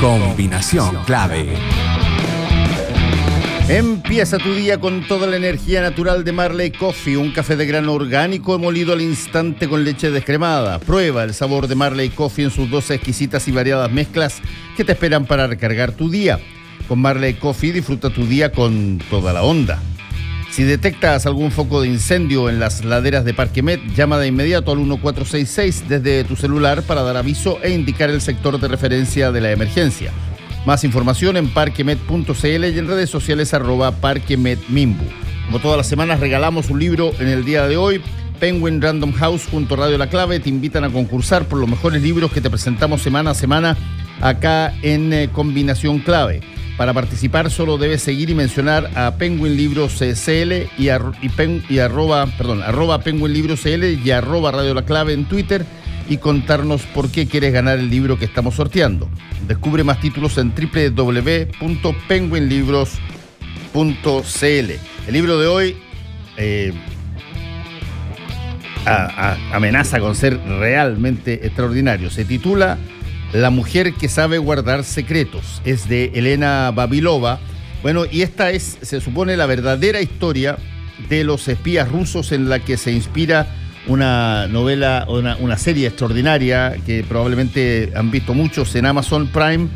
Combinación clave. Empieza tu día con toda la energía natural de Marley Coffee, un café de grano orgánico molido al instante con leche descremada. Prueba el sabor de Marley Coffee en sus 12 exquisitas y variadas mezclas que te esperan para recargar tu día. Con Marley Coffee disfruta tu día con toda la onda. Si detectas algún foco de incendio en las laderas de Parque Met, llama de inmediato al 1466 desde tu celular para dar aviso e indicar el sector de referencia de la emergencia. Más información en parquemet.cl y en redes sociales @parquemetmimbu. Como todas las semanas regalamos un libro en el día de hoy. Penguin Random House junto a Radio La Clave te invitan a concursar por los mejores libros que te presentamos semana a semana acá en Combinación Clave. Para participar solo debes seguir y mencionar a Penguin Libros CL arroba Penguin Libros CL y arroba Radio La Clave en Twitter y contarnos por qué quieres ganar el libro que estamos sorteando. Descubre más títulos en www.penguinlibros.cl. El libro de hoy amenaza con ser realmente extraordinario. Se titula La mujer que sabe guardar secretos. Es de Elena Vavilova. Bueno, y esta es, se supone, la verdadera historia de los espías rusos en la que se inspira una novela, una serie extraordinaria que probablemente han visto muchos en Amazon Prime,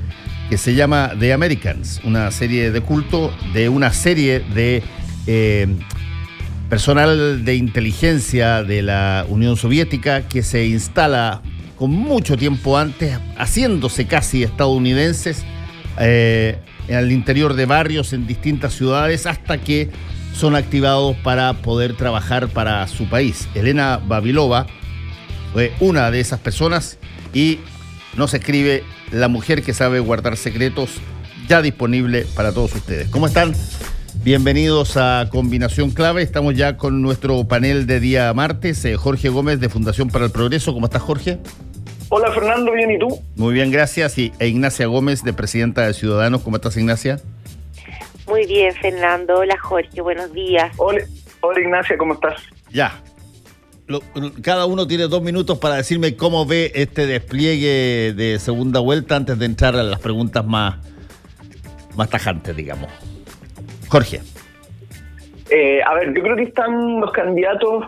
que se llama The Americans, una serie de culto de una serie de personal de inteligencia de la Unión Soviética que se instala con mucho tiempo antes, haciéndose casi estadounidenses, en el interior de barrios en distintas ciudades, hasta que son activados para poder trabajar para su país. Elena Vavilova fue una de esas personas y nos escribe La mujer que sabe guardar secretos, ya disponible para todos ustedes. ¿Cómo están? Bienvenidos a Combinación Clave. Estamos ya con nuestro panel de día martes. Jorge Gómez de Fundación para el Progreso. ¿Cómo estás, Jorge? Hola, Fernando. ¿Bien y tú? Muy bien, gracias. E Ignacia Gómez, de Presidenta de Ciudadanos. ¿Cómo estás, Ignacia? Muy bien, Fernando. Hola, Jorge. Buenos días. Hola, Ignacia. ¿Cómo estás? Ya. Cada uno tiene 2 minutos para decirme cómo ve este despliegue de segunda vuelta antes de entrar a las preguntas más tajantes, digamos. Jorge. A ver, yo creo que están los candidatos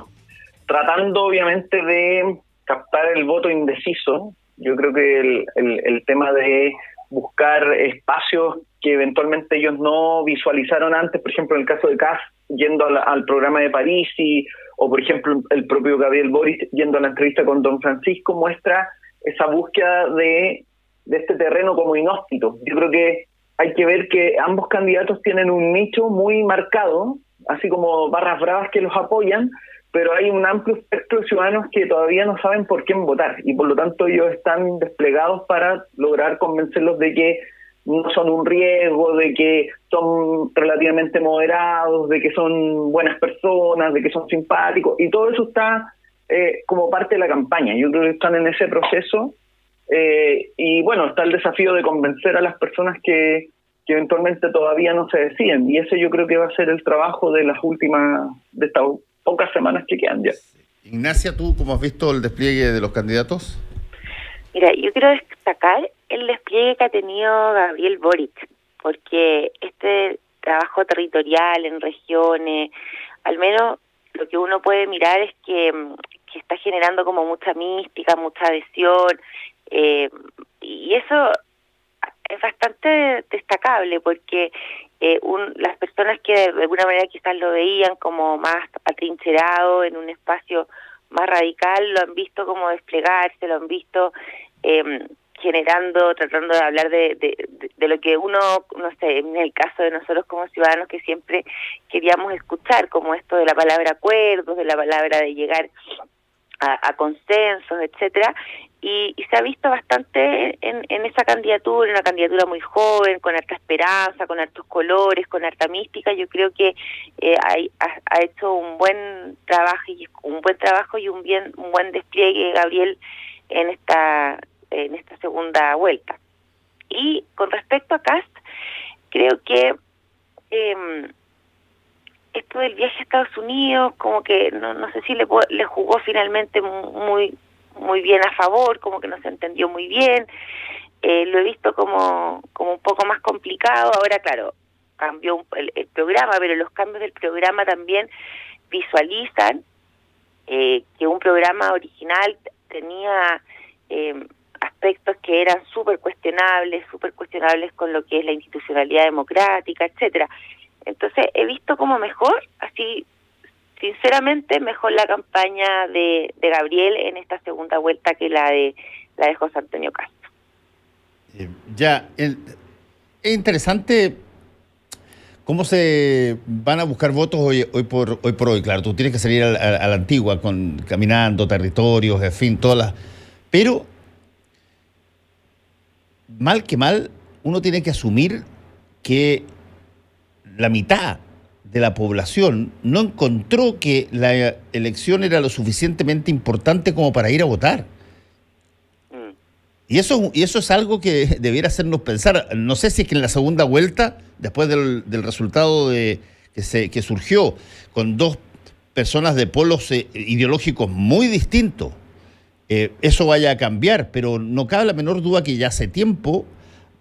tratando, obviamente, de captar el voto indeciso. Yo creo que el tema de buscar espacios que eventualmente ellos no visualizaron antes, por ejemplo, en el caso de Kast, yendo al programa de Parisi, o por ejemplo, el propio Gabriel Boric yendo a la entrevista con Don Francisco, muestra esa búsqueda de este terreno como inhóspito. Yo creo que hay que ver que ambos candidatos tienen un nicho muy marcado, así como barras bravas que los apoyan, pero hay un amplio espectro de ciudadanos que todavía no saben por quién votar, y por lo tanto ellos están desplegados para lograr convencerlos de que no son un riesgo, de que son relativamente moderados, de que son buenas personas, de que son simpáticos, y todo eso está como parte de la campaña. Yo creo que están en ese proceso. Y bueno, está el desafío de convencer a las personas que eventualmente todavía no se deciden, y ese yo creo que va a ser el trabajo de estas pocas semanas que quedan ya. Ignacia, ¿tú cómo has visto el despliegue de los candidatos? Mira, yo quiero destacar el despliegue que ha tenido Gabriel Boric, porque este trabajo territorial en regiones, al menos lo que uno puede mirar es que está generando como mucha mística, mucha adhesión, y eso es bastante destacable porque las personas que de alguna manera quizás lo veían como más atrincherado en un espacio más radical, lo han visto como desplegarse, lo han visto tratando de hablar de lo que uno, no sé, en el caso de nosotros como ciudadanos que siempre queríamos escuchar, como esto de la palabra acuerdos, de la palabra de llegar a consensos, etcétera, y se ha visto bastante en esa candidatura, una candidatura muy joven, con harta esperanza, con hartos colores, con harta mística. Yo creo que ha hecho un buen trabajo y un buen despliegue Gabriel en esta segunda vuelta. Y con respecto a Kast, creo que esto del viaje a Estados Unidos, como que no sé si le jugó finalmente muy bien a favor, como que no se entendió muy bien. lo he visto como un poco más complicado. Ahora, claro, cambió el programa, pero los cambios del programa también visualizan que un programa original tenía aspectos que eran súper cuestionables con lo que es la institucionalidad democrática, etcétera. Entonces he visto como mejor, así sinceramente, mejor la campaña de Gabriel en esta segunda vuelta que la de José Antonio Castro. Es interesante cómo se van a buscar votos hoy por hoy. Claro, tú tienes que salir a la antigua, caminando territorios, en fin, todas las... Pero, mal que mal, uno tiene que asumir que la mitad de la población no encontró que la elección era lo suficientemente importante como para ir a votar. Y eso es algo que debiera hacernos pensar. No sé si es que en la segunda vuelta, después del resultado que surgió con dos personas de polos ideológicos muy distintos, eso vaya a cambiar, pero no cabe la menor duda que ya hace tiempo,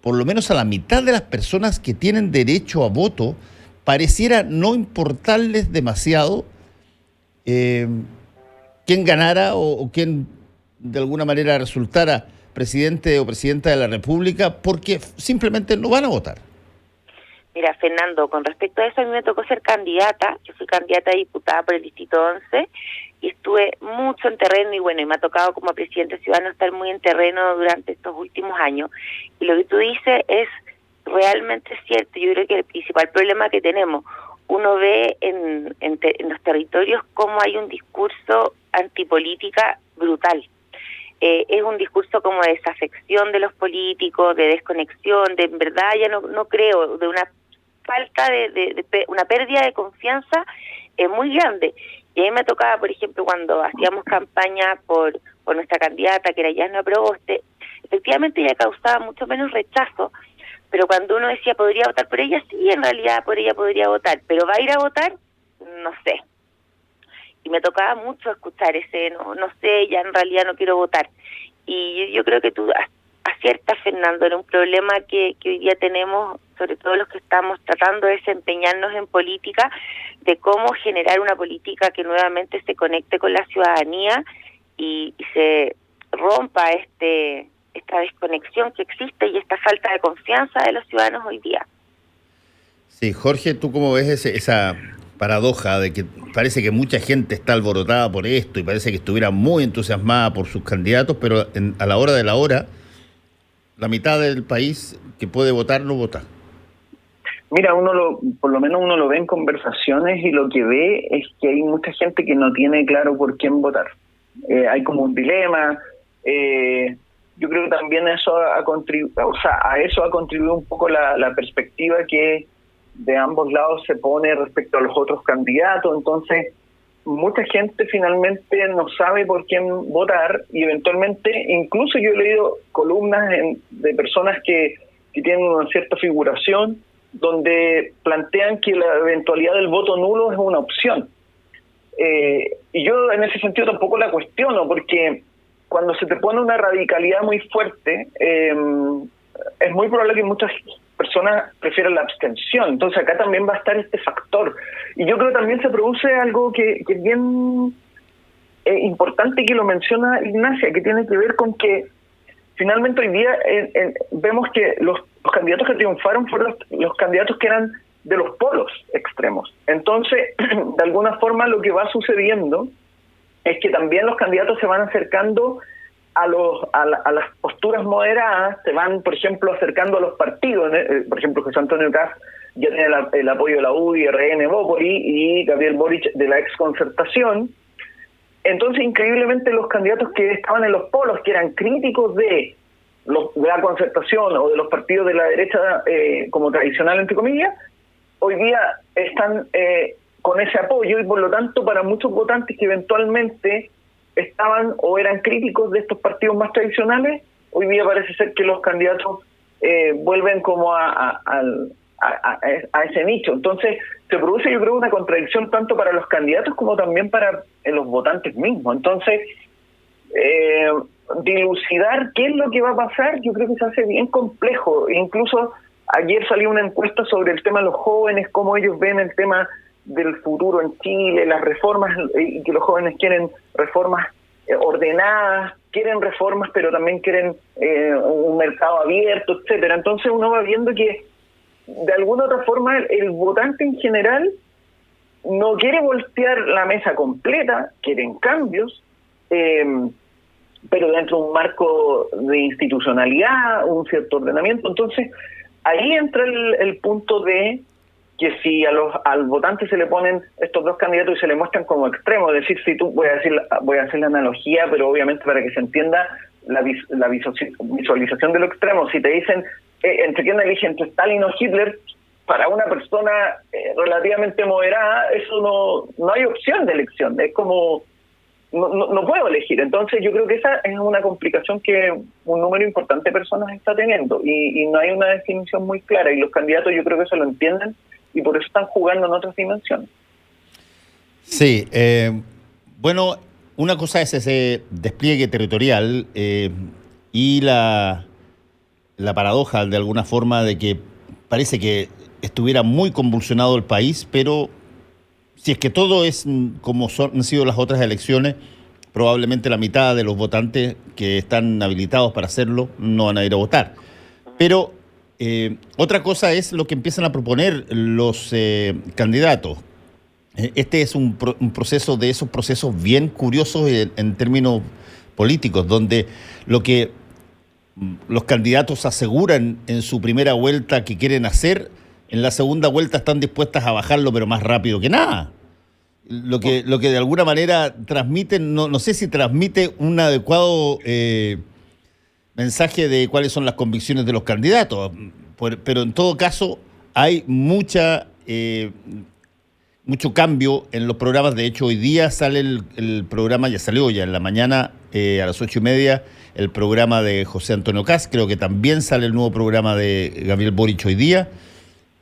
por lo menos a la mitad de las personas que tienen derecho a voto, pareciera no importarles demasiado quién ganara o quién de alguna manera resultara presidente o presidenta de la República, porque simplemente no van a votar. Mira, Fernando, con respecto a eso, a mí me tocó ser candidata. Yo fui candidata a diputada por el Distrito 11 y estuve mucho en terreno y bueno, y me ha tocado como presidente ciudadano estar muy en terreno durante estos últimos años. Y lo que tú dices es realmente cierto. Yo creo que el principal problema que tenemos, uno ve en los territorios cómo hay un discurso antipolítica brutal. Es un discurso como de desafección de los políticos, de desconexión, de en verdad ya no creo, de una falta de una pérdida de confianza muy grande. Y a mí me tocaba, por ejemplo, cuando hacíamos campaña por nuestra candidata, que era Yasna Proboste, efectivamente ella causaba mucho menos rechazo, pero cuando uno decía podría votar por ella, sí, en realidad por ella podría votar, pero ¿va a ir a votar? No sé. Y me tocaba mucho escuchar ese, no sé, ya en realidad no quiero votar. Y yo creo que tú aciertas, Fernando, era un problema que hoy día tenemos, sobre todo los que estamos tratando de desempeñarnos en política, de cómo generar una política que nuevamente se conecte con la ciudadanía y se rompa esta desconexión que existe y esta falta de confianza de los ciudadanos hoy día. Sí, Jorge, ¿tú cómo ves esa paradoja de que parece que mucha gente está alborotada por esto y parece que estuviera muy entusiasmada por sus candidatos, pero a la hora de la hora, la mitad del país que puede votar no vota? Mira, por lo menos uno lo ve en conversaciones y lo que ve es que hay mucha gente que no tiene claro por quién votar. Hay como un dilema. Yo creo que también eso ha contribuido un poco la perspectiva que de ambos lados se pone respecto a los otros candidatos. Entonces, mucha gente finalmente no sabe por quién votar y eventualmente, incluso yo he leído columnas de personas que tienen una cierta figuración donde plantean que la eventualidad del voto nulo es una opción. Y yo en ese sentido tampoco la cuestiono, porque cuando se te pone una radicalidad muy fuerte, es muy probable que muchas personas prefieran la abstención. Entonces acá también va a estar este factor. Y yo creo que también se produce algo que es bien importante, que lo menciona Ignacia, que tiene que ver con que finalmente hoy día vemos que los candidatos que triunfaron fueron los candidatos que eran de los polos extremos. Entonces, de alguna forma lo que va sucediendo es que también los candidatos se van acercando a las posturas moderadas, se van, por ejemplo, acercando a los partidos. Por ejemplo, José Antonio Cast ya tiene el apoyo de la UDI, RN, Bópoli, y Gabriel Boric de la exconcertación. Entonces, increíblemente, los candidatos que estaban en los polos, que eran críticos de la concertación o de los partidos de la derecha como tradicional, entre comillas, hoy día están con ese apoyo, y por lo tanto para muchos votantes que eventualmente estaban o eran críticos de estos partidos más tradicionales, hoy día parece ser que los candidatos vuelven como a ese nicho. Entonces se produce, yo creo, una contradicción tanto para los candidatos como también para los votantes mismos. Entonces dilucidar qué es lo que va a pasar, yo creo que se hace bien complejo. Incluso ayer salió una encuesta sobre el tema de los jóvenes, cómo ellos ven el tema del futuro en Chile, las reformas, y que los jóvenes quieren reformas ordenadas, quieren reformas, pero también quieren un mercado abierto, etcétera. Entonces uno va viendo que de alguna u otra forma el votante en general no quiere voltear la mesa completa, quieren cambios, pero dentro de un marco de institucionalidad, un cierto ordenamiento. Entonces ahí entra el punto de que si al votante se le ponen estos dos candidatos y se le muestran como extremos, es decir, si tú voy a hacer la analogía, pero obviamente para que se entienda la visualización de lo extremo, si te dicen entre quién elige, entre Stalin o Hitler, para una persona relativamente moderada, eso no hay opción de elección, es como no puedo elegir. Entonces yo creo que esa es una complicación que un número importante de personas está teniendo y no hay una definición muy clara, y los candidatos yo creo que eso lo entienden y por eso están jugando en otras dimensiones. Sí, bueno, una cosa es ese despliegue territorial y la paradoja de alguna forma de que parece que estuviera muy convulsionado el país, pero si es que todo es como han sido las otras elecciones, probablemente la mitad de los votantes que están habilitados para hacerlo no van a ir a votar. Pero otra cosa es lo que empiezan a proponer los candidatos. Este es un proceso de esos procesos bien curiosos en términos políticos, donde lo que los candidatos aseguran en su primera vuelta que quieren hacer, en la segunda vuelta están dispuestas a bajarlo, pero más rápido que nada. Lo que de alguna manera transmiten, no sé si transmite un adecuado mensaje de cuáles son las convicciones de los candidatos, pero en todo caso hay mucho cambio en los programas. De hecho, hoy día sale el programa, ya salió ya en la mañana a las 8:30, el programa de José Antonio Kast. Creo que también sale el nuevo programa de Gabriel Boric hoy día.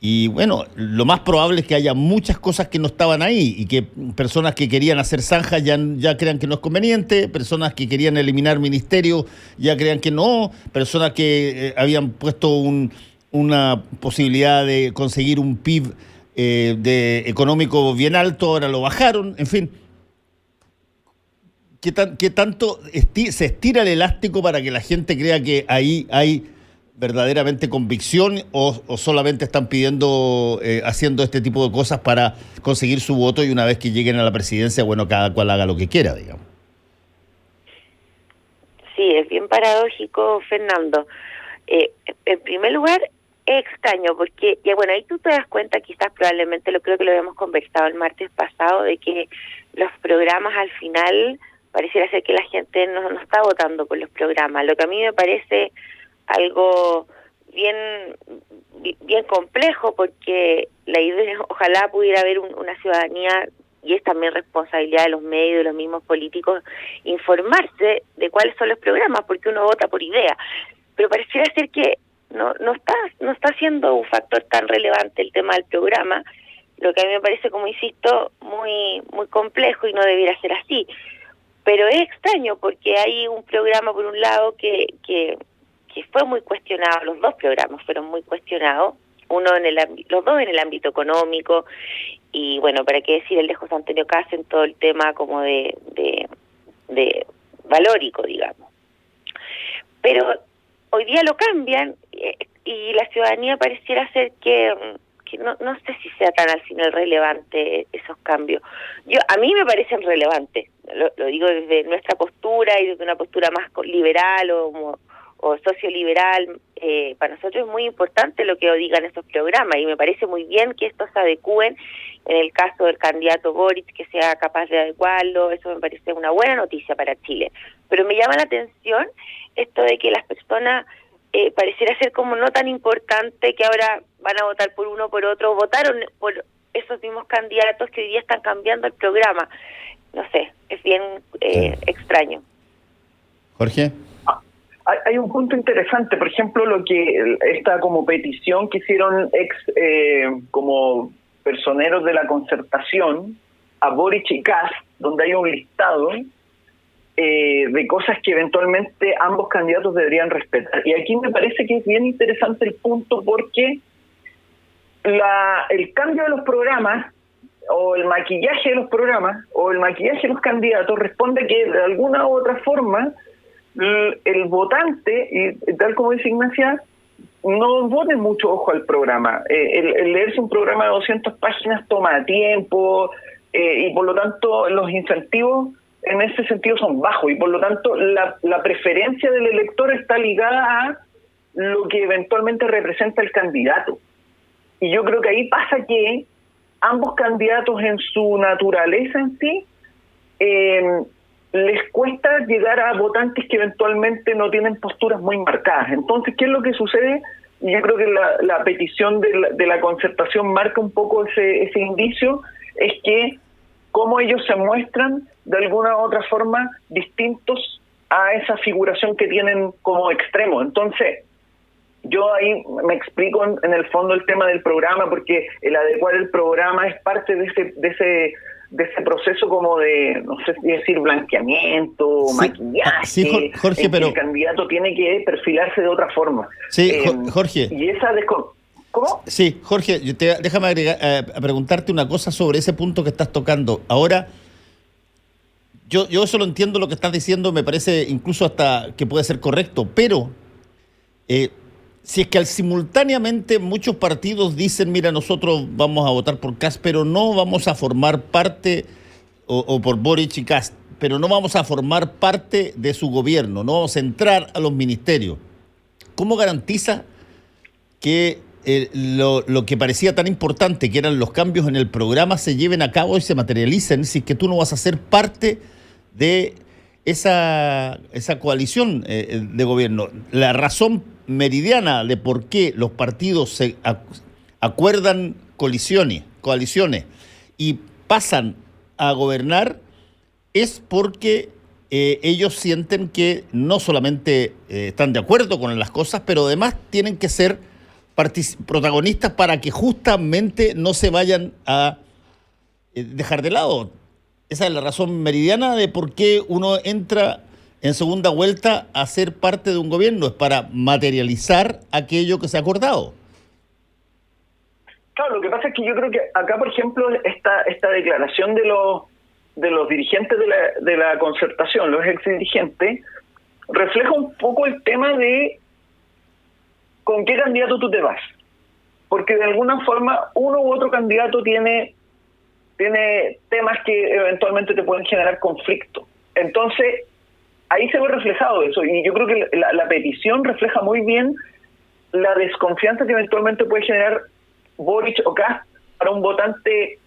Y bueno, lo más probable es que haya muchas cosas que no estaban ahí y que personas que querían hacer zanjas ya crean que no es conveniente, personas que querían eliminar ministerios ya crean que no, personas que habían puesto una posibilidad de conseguir un PIB económico bien alto, ahora lo bajaron, en fin. ¿Qué tanto se estira el elástico para que la gente crea que ahí hay verdaderamente convicción o solamente están pidiendo, haciendo este tipo de cosas para conseguir su voto y una vez que lleguen a la presidencia, bueno, cada cual haga lo que quiera, digamos? Sí, es bien paradójico, Fernando. En primer lugar, es extraño porque, ya bueno, ahí tú te das cuenta, quizás probablemente, creo que lo habíamos conversado el martes pasado, de que los programas al final pareciera ser que la gente no está votando por los programas, lo que a mí me parece algo bien complejo, porque la idea, ojalá pudiera haber una ciudadanía, y es también responsabilidad de los medios, de los mismos políticos, informarse de cuáles son los programas, porque uno vota por idea, pero pareciera ser que no está siendo un factor tan relevante el tema del programa, lo que a mí me parece, como insisto, muy complejo y no debiera ser así. Pero es extraño porque hay un programa, por un lado, que fue muy cuestionado, los dos programas fueron muy cuestionados, los dos en el ámbito económico, y bueno, para qué decir el de José Antonio Kast en todo el tema como de valórico, digamos. Pero hoy día lo cambian y la ciudadanía pareciera ser que no sé si sea tan al final relevante esos cambios. A mí me parecen relevantes, lo digo desde nuestra postura y desde una postura más liberal o socioliberal. Para nosotros es muy importante lo que digan estos programas y me parece muy bien que estos se adecúen. En el caso del candidato Boric, que sea capaz de adecuarlo, eso me parece una buena noticia para Chile. Pero me llama la atención esto de que las personas pareciera ser como no tan importante, que ahora van a votar por uno o por otro, votaron por esos mismos candidatos que hoy día están cambiando el programa. No sé, es bien extraño. Jorge. Hay un punto interesante, por ejemplo, lo que esta como petición que hicieron como personeros de la Concertación a Boric y Kast, donde hay un listado de cosas que eventualmente ambos candidatos deberían respetar. Y aquí me parece que es bien interesante el punto porque el cambio de los programas o el maquillaje de los programas o el maquillaje de los candidatos responde que de alguna u otra forma el votante, y tal como dice Ignacia, no pone mucho ojo al programa. El leerse un programa de 200 páginas toma tiempo y por lo tanto los incentivos en ese sentido son bajos y por lo tanto la preferencia del elector está ligada a lo que eventualmente representa el candidato. Y yo creo que ahí pasa que ambos candidatos en su naturaleza en sí les cuesta llegar a votantes que eventualmente no tienen posturas muy marcadas. Entonces, ¿qué es lo que sucede? Y yo creo que la petición de la concertación marca un poco ese indicio, es que cómo ellos se muestran de alguna u otra forma distintos a esa figuración que tienen como extremo. Entonces, yo ahí me explico en el fondo el tema del programa, porque el adecuar el programa es parte de ese proceso como de, no sé si decir, blanqueamiento, sí, maquillaje, sí, Jorge, pero el candidato tiene que perfilarse de otra forma. Sí, Jorge. Y esa ¿Cómo? Sí, Jorge, déjame a preguntarte una cosa sobre ese punto que estás tocando. Ahora, yo solo entiendo lo que estás diciendo, me parece incluso hasta que puede ser correcto, pero si es que simultáneamente muchos partidos dicen, mira, nosotros vamos a votar por Kast, pero no vamos a formar parte, o por Boric y Kast, pero no vamos a formar parte de su gobierno, no vamos a entrar a los ministerios. ¿Cómo garantiza que lo que parecía tan importante, que eran los cambios en el programa, se lleven a cabo y se materialicen si es que tú no vas a ser parte de esa coalición de gobierno? La razón meridiana de por qué los partidos se acuerdan coaliciones y pasan a gobernar es porque ellos sienten que no solamente están de acuerdo con las cosas, pero además tienen que ser protagonistas para que justamente no se vayan a dejar de lado. Esa es la razón meridiana de por qué uno entra en segunda vuelta a ser parte de un gobierno, es para materializar aquello que se ha acordado. Claro, lo que pasa es que yo creo que acá, por ejemplo, esta declaración de los dirigentes de la concertación, los exdirigentes, refleja un poco el tema de con qué candidato tú te vas. Porque de alguna forma uno u otro candidato tiene temas que eventualmente te pueden generar conflicto. Entonces, ahí se ve reflejado eso, y yo creo que la petición refleja muy bien la desconfianza que eventualmente puede generar Boric o Kast para un votante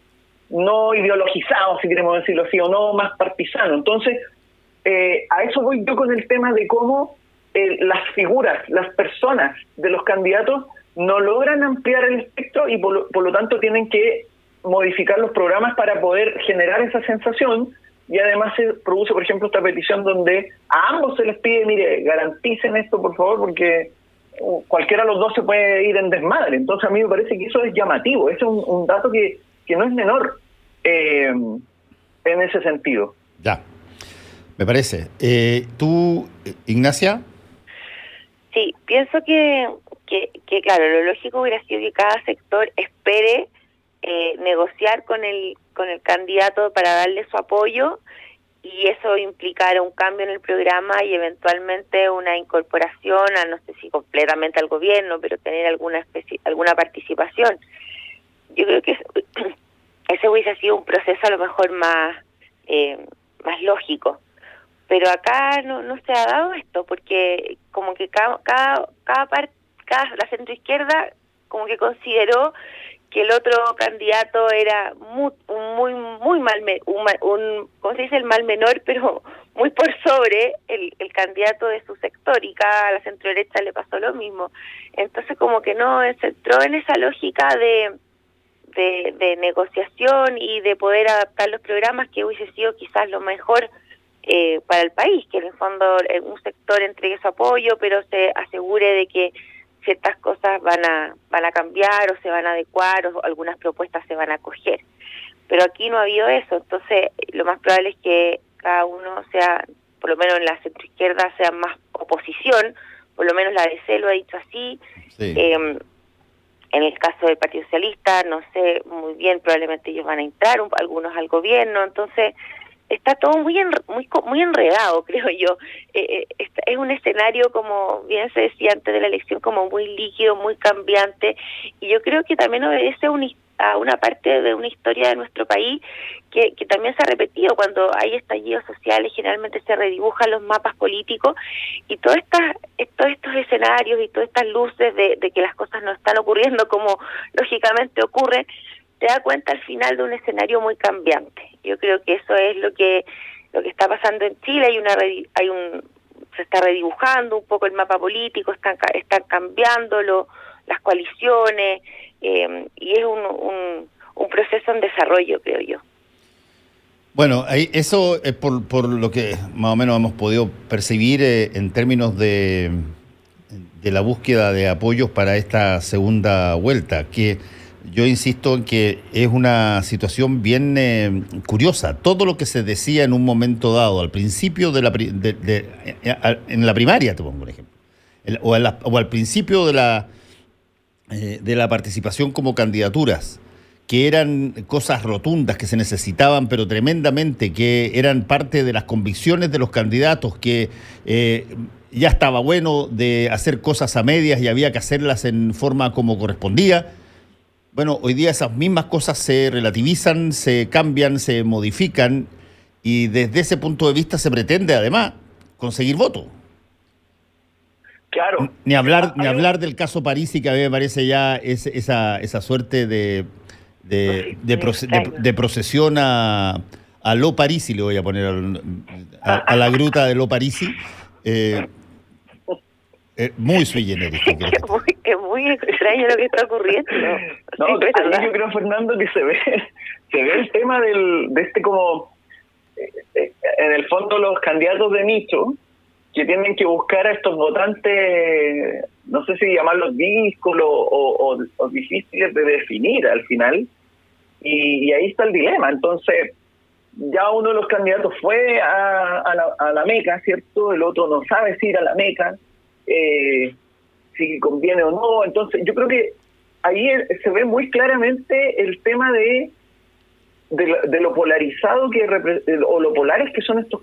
no ideologizado, si queremos decirlo así, o no más partisano. Entonces, a eso voy yo con el tema de cómo las figuras, las personas de los candidatos no logran ampliar el espectro y por lo tanto tienen que modificar los programas para poder generar esa sensación. Y además se produce, por ejemplo, esta petición donde a ambos se les pide, mire, garanticen esto, por favor, porque cualquiera de los dos se puede ir en desmadre. Entonces a mí me parece que eso es llamativo, eso es un dato que no es menor en ese sentido. Ya, me parece. ¿Tú, Ignacia? Sí, pienso que claro, lo lógico hubiera sido que cada sector espere negociar con el candidato para darle su apoyo, y eso implicara un cambio en el programa y eventualmente una incorporación a, no sé si completamente al gobierno, pero tener alguna participación. Yo creo que ese hubiese sido un proceso a lo mejor más lógico. Pero acá no se ha dado esto, porque como que la centroizquierda como que consideró que el otro candidato era muy mal, ¿cómo se dice? El mal menor, pero muy por sobre el candidato de su sector, y a la centroderecha le pasó lo mismo. Entonces como que no se entró en esa lógica de negociación y de poder adaptar los programas, que hubiese sido quizás lo mejor para el país, que en el fondo un sector entregue su apoyo, pero se asegure de que ciertas cosas van a cambiar o se van a adecuar, o algunas propuestas se van a acoger. Pero aquí no ha habido eso, entonces lo más probable es que cada uno sea por lo menos en la centroizquierda, sean más oposición, por lo menos la DC lo ha dicho así. Sí. En el caso del Partido Socialista, no sé muy bien, probablemente ellos van a entrar, algunos al gobierno, entonces está todo muy enredado, creo yo. Es un escenario, como bien se decía antes de la elección, como muy líquido, muy cambiante, y yo creo que también obedece a una parte de una historia de nuestro país que también se ha repetido. Cuando hay estallidos sociales, generalmente se redibujan los mapas políticos, y todos estos escenarios y todas estas luces de que las cosas no están ocurriendo como lógicamente ocurren, te da cuenta al final de un escenario muy cambiante. Yo creo que eso es lo que está pasando en Chile. Se está redibujando un poco el mapa político, están cambiando las coaliciones, y es un proceso en desarrollo, creo yo. Bueno, eso es por lo que más o menos hemos podido percibir en términos de la búsqueda de apoyos para esta segunda vuelta, que yo insisto en que es una situación bien curiosa. Todo lo que se decía en un momento dado, al principio en la primaria, te pongo un ejemplo, o al principio de la participación como candidaturas, que eran cosas rotundas que se necesitaban, pero tremendamente, que eran parte de las convicciones de los candidatos, que ya estaba bueno de hacer cosas a medias y había que hacerlas en forma como correspondía. Bueno, hoy día esas mismas cosas se relativizan, se cambian, se modifican, y desde ese punto de vista se pretende además conseguir votos. Claro. Ni hablar del caso Parisi, que a mí me parece ya esa suerte de procesión a Lo Parisi, le voy a poner a la gruta de Lo Parisi. Muy sui generis. Es muy extraño lo que está ocurriendo. No, ahí yo creo, Fernando, que se ve el tema de este como, en el fondo, los candidatos de nicho que tienen que buscar a estos votantes, no sé si llamarlos díscolos o difíciles de definir al final, y ahí está el dilema. Entonces, ya uno de los candidatos fue a la Meca, ¿cierto? El otro no sabe si ir a la Meca, si conviene o no. Entonces yo creo que ahí se ve muy claramente el tema de lo polarizado o lo polares que son estos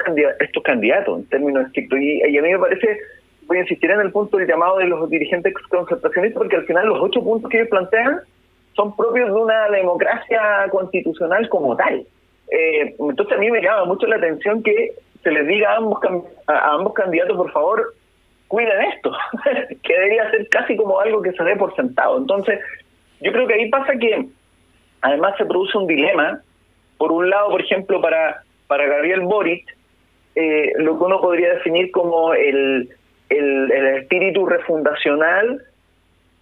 candidatos en términos estrictos, y a mí me parece, voy a insistir en el punto del llamado de los dirigentes concertacionistas, porque al final los 8 puntos que ellos plantean son propios de una democracia constitucional como tal. Entonces a mí me llama mucho la atención que se les diga a ambos candidatos, por favor, cuiden esto, que debería ser casi como algo que se dé por sentado. Entonces, yo creo que ahí pasa que además se produce un dilema. Por un lado, por ejemplo, para Gabriel Boric, lo que uno podría definir como el espíritu refundacional,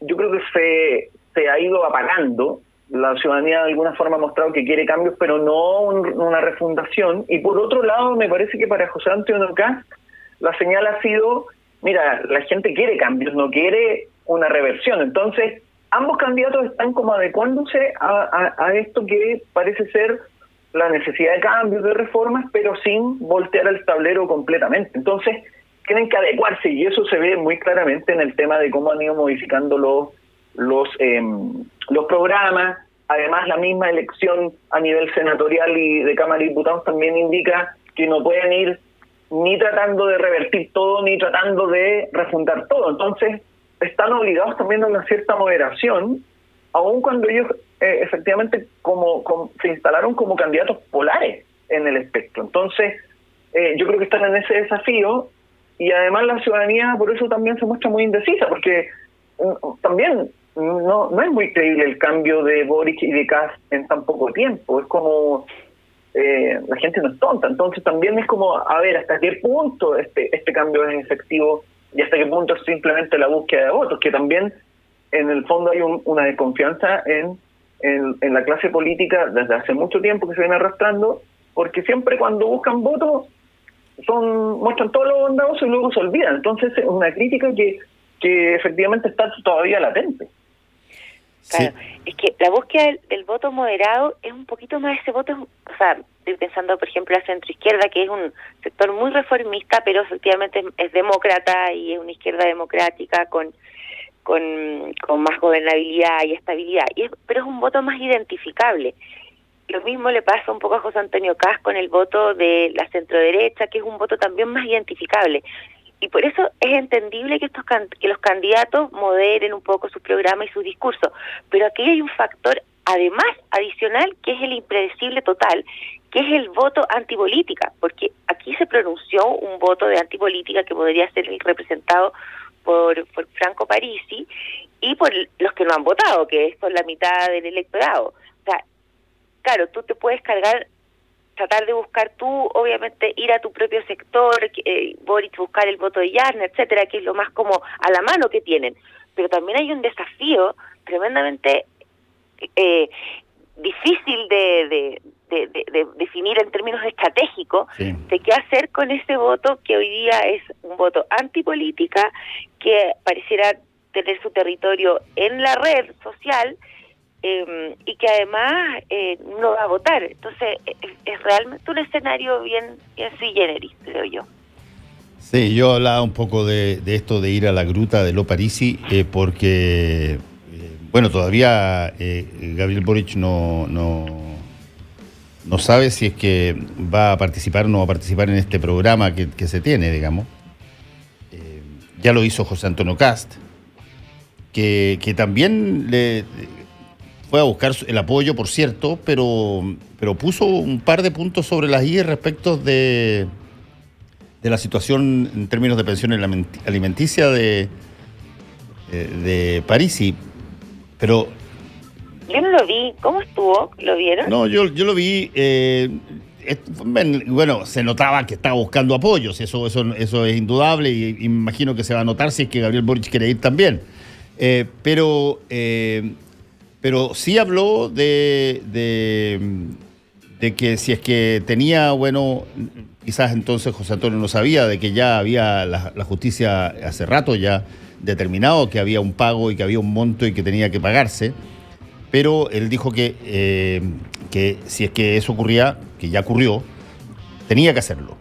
yo creo que se ha ido apagando. La ciudadanía de alguna forma ha mostrado que quiere cambios, pero no una refundación. Y por otro lado, me parece que para José Antonio Kast la señal ha sido: mira, la gente quiere cambios, no quiere una reversión. Entonces, ambos candidatos están como adecuándose a esto que parece ser la necesidad de cambios, de reformas, pero sin voltear el tablero completamente. Entonces, tienen que adecuarse, y eso se ve muy claramente en el tema de cómo han ido modificando los programas. Además, la misma elección a nivel senatorial y de Cámara de Diputados también indica que no pueden ir ni tratando de revertir todo, ni tratando de refundar todo. Entonces, están obligados también a una cierta moderación, aun cuando ellos efectivamente se instalaron como candidatos polares en el espectro. Entonces, yo creo que están en ese desafío, y además la ciudadanía por eso también se muestra muy indecisa, porque también no es muy creíble el cambio de Boric y de Kast en tan poco tiempo. Es como... la gente no es tonta, entonces también es como, a ver, hasta qué punto este cambio es efectivo y hasta qué punto es simplemente la búsqueda de votos, que también en el fondo hay una desconfianza en la clase política desde hace mucho tiempo que se viene arrastrando, porque siempre cuando buscan votos muestran todo lo bondadoso y luego se olvidan. Entonces es una crítica que efectivamente está todavía latente. Claro, Sí. es que la búsqueda del voto moderado es un poquito más ese voto, o sea, estoy pensando, por ejemplo, la centroizquierda, que es un sector muy reformista, pero efectivamente es demócrata y es una izquierda democrática con más gobernabilidad y estabilidad, pero es un voto más identificable. Lo mismo le pasa un poco a José Antonio Kast con el voto de la centroderecha, que es un voto también más identificable. Y por eso es entendible que que los candidatos moderen un poco su programa y su discurso. Pero aquí hay un factor, además, adicional, que es el impredecible total, que es el voto antipolítica, porque aquí se pronunció un voto de antipolítica que podría ser representado por Franco Parisi y por los que no han votado, que son la mitad del electorado. O sea, claro, tú te puedes tratar de buscar tú, obviamente, ir a tu propio sector, Boric buscar el voto de Yarna, etcétera, que es lo más como a la mano que tienen. Pero también hay un desafío tremendamente difícil de definir en términos estratégicos, Sí. de qué hacer con ese voto que hoy día es un voto antipolítica, que pareciera tener su territorio en la red social, y que además no va a votar. Entonces es realmente un escenario bien sui generis, creo yo. Sí, yo hablaba un poco de esto de ir a la gruta de Lo Parisi, porque, bueno, todavía Gabriel Boric no sabe si es que va a participar o no va a participar en este programa que se tiene, digamos. Ya lo hizo José Antonio Kast, que también fue a buscar el apoyo, por cierto, pero puso un par de puntos sobre las IES respecto de la situación en términos de pensión alimenticia de Parisi. Pero Yo no lo vi. ¿Cómo estuvo? ¿Lo vieron? no, yo lo vi. Bueno, se notaba que estaba buscando apoyos, eso es indudable, y me imagino que se va a notar si es que Gabriel Boric quiere ir también. Pero sí habló de que si es que tenía, bueno, quizás entonces José Antonio no sabía de que ya había la justicia hace rato ya determinado que había un pago y que había un monto y que tenía que pagarse, pero él dijo que si es que eso ocurría, que ya ocurrió, tenía que hacerlo.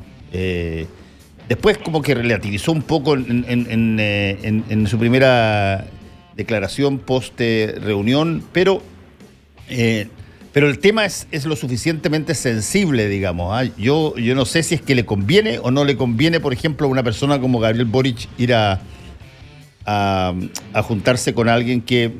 Después como que relativizó un poco en su primera declaración post reunión, pero el tema es lo suficientemente sensible, digamos. Yo no sé si es que le conviene o no le conviene, por ejemplo, a una persona como Gabriel Boric ir a juntarse con alguien que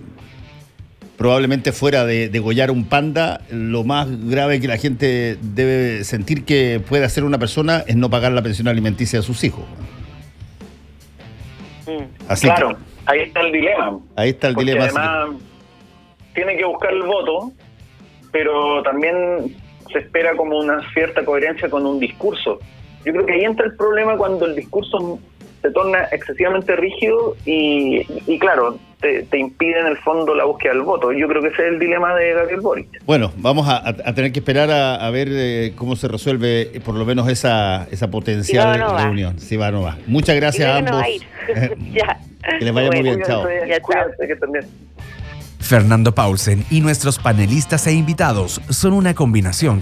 probablemente fuera de degollar un panda. Lo más grave que la gente debe sentir que puede hacer una persona es no pagar la pensión alimenticia de sus hijos. Así claro, que ahí está el dilema. Ahí está el dilema. Además, tiene que buscar el voto, pero también se espera como una cierta coherencia con un discurso. Yo creo que ahí entra el problema cuando el discurso se torna excesivamente rígido y claro, te impide en el fondo la búsqueda del voto. Yo creo que ese es el dilema de Gabriel Boric. Bueno, vamos a tener que esperar a ver cómo se resuelve por lo menos esa potencial reunión. Si va o no va. Muchas gracias a ambos. No va a ir. Ya. Que les vaya muy bien. Chao. Cuídense, que también. Fernando Paulsen y nuestros panelistas e invitados son una combinación